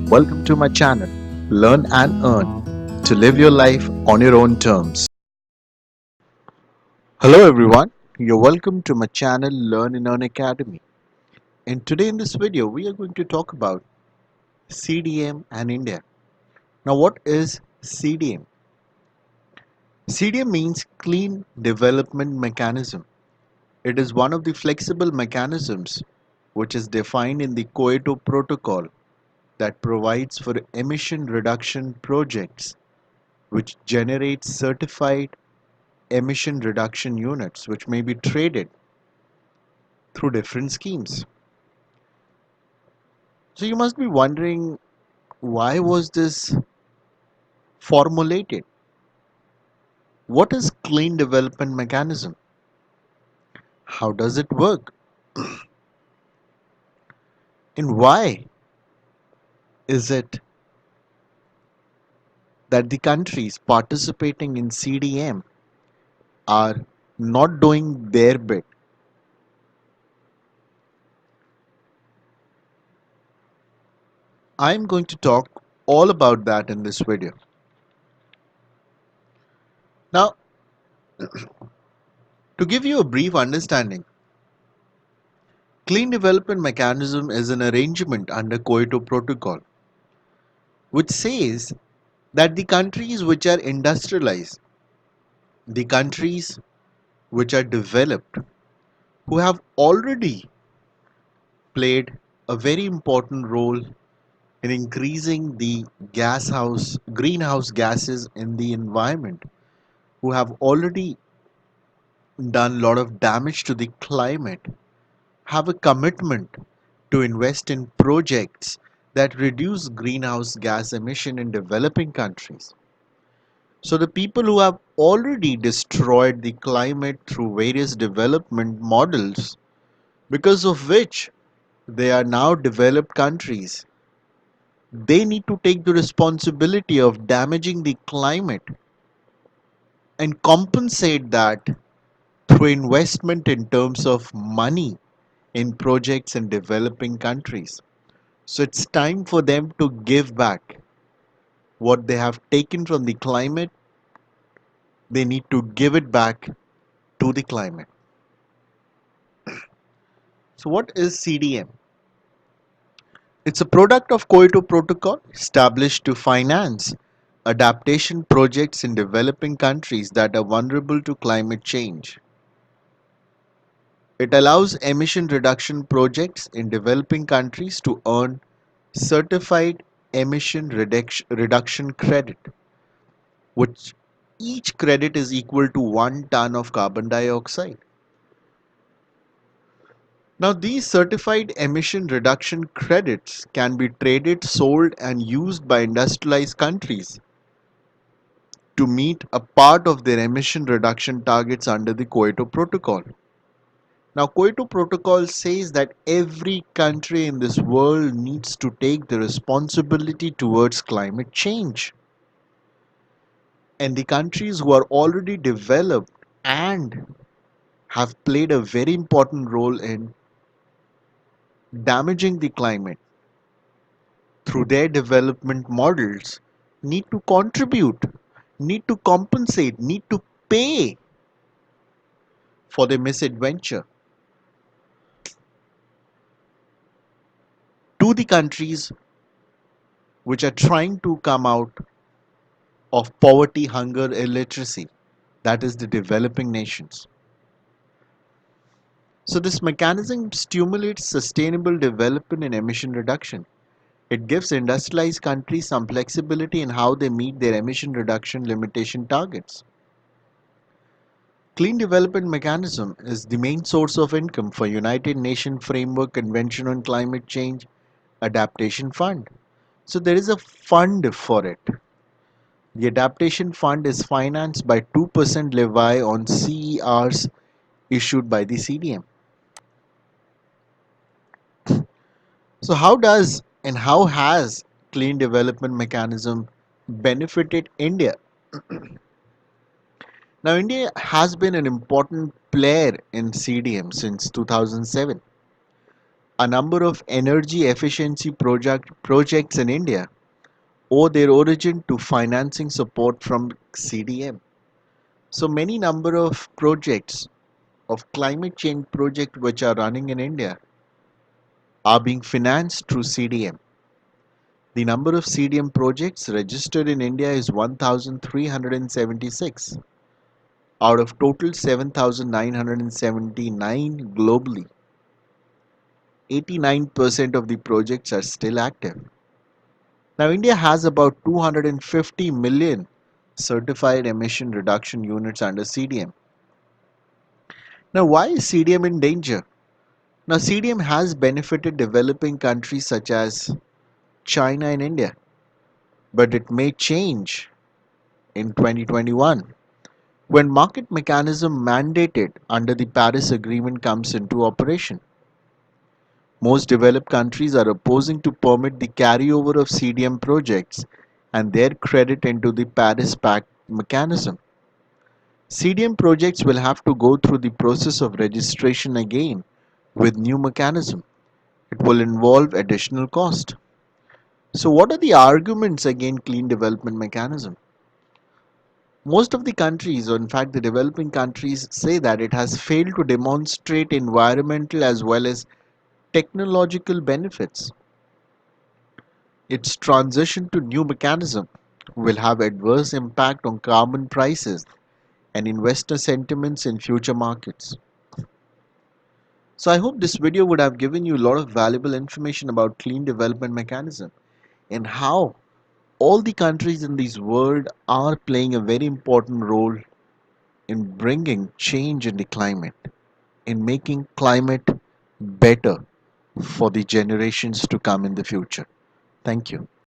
Welcome to my channel, Learn and Earn, to live your life on your own terms. Hello everyone, you're welcome to my channel, Learn and Earn Academy. And today in this video, we are going to talk about CDM and India. Now, what is CDM? CDM means Clean Development Mechanism. It is one of the flexible mechanisms which is defined in the Kyoto Protocol that provides for emission reduction projects which generate certified emission reduction units which may be traded through different schemes. So you must be wondering, why was this formulated? What is clean development mechanism? How does it work? And why is it that the countries participating in CDM are not doing their bit? I'm going to talk all about that in this video. Now, to give you a brief understanding, Clean Development Mechanism is an arrangement under Kyoto Protocol which says that the countries which are industrialized, the countries which are developed, who have already played a very important role in increasing the greenhouse gases in the environment, who have already done a lot of damage to the climate, have a commitment to invest in projects that reduce greenhouse gas emission in developing countries. So the people who have already destroyed the climate through various development models, because of which they are now developed countries, they need to take the responsibility of damaging the climate and compensate that through investment in terms of money in projects in developing countries. So it's time for them to give back what they have taken from the climate. They need to give it back to the climate. So what is CDM? It's a product of Kyoto Protocol established to finance adaptation projects in developing countries that are vulnerable to climate change. It allows emission reduction projects in developing countries to earn certified emission reduction credit, which each credit is equal to 1 ton of carbon dioxide. Now, these certified emission reduction credits can be traded, sold, and used by industrialized countries to meet a part of their emission reduction targets under the Kyoto Protocol. Now, Kyoto Protocol says that every country in this world needs to take the responsibility towards climate change. And the countries who are already developed and have played a very important role in damaging the climate through their development models need to contribute, need to compensate, need to pay for their misadventure to the countries which are trying to come out of poverty, hunger, illiteracy, that is the developing nations. So this mechanism stimulates sustainable development and emission reduction. It gives industrialized countries some flexibility in how they meet their emission reduction limitation targets. Clean Development Mechanism is the main source of income for United Nations Framework Convention on Climate Change Adaptation Fund. So there is a fund for it. The Adaptation Fund is financed by 2% levy on CERs issued by the CDM. So how does and how has Clean Development Mechanism benefited India? Now, India has been an important player in CDM since 2007. A number of energy efficiency projects in India owe their origin to financing support from CDM. So many number of projects of climate change projects which are running in India are being financed through CDM. The number of CDM projects registered in India is 1,376 out of total 7,979 globally. 89% of the projects are still active. Now, India has about 250 million certified emission reduction units under CDM. Now, why is CDM in danger? Now, CDM has benefited developing countries such as China and India, but it may change in 2021 when market mechanism mandated under the Paris Agreement comes into operation. Most developed countries are opposing to permit the carryover of CDM projects and their credit into the Paris Pact mechanism. CDM projects will have to go through the process of registration again with new mechanism. It will involve additional cost. So what are the arguments against clean development mechanism? Most of the countries, or in fact the developing countries, say that it has failed to demonstrate environmental as well as technological benefits. Its transition to new mechanism will have adverse impact on carbon prices and investor sentiments in future markets. So I hope this video would have given you a lot of valuable information about clean development mechanism and how all the countries in this world are playing a very important role in bringing change in the climate, in making climate better for the generations to come in the future. Thank you.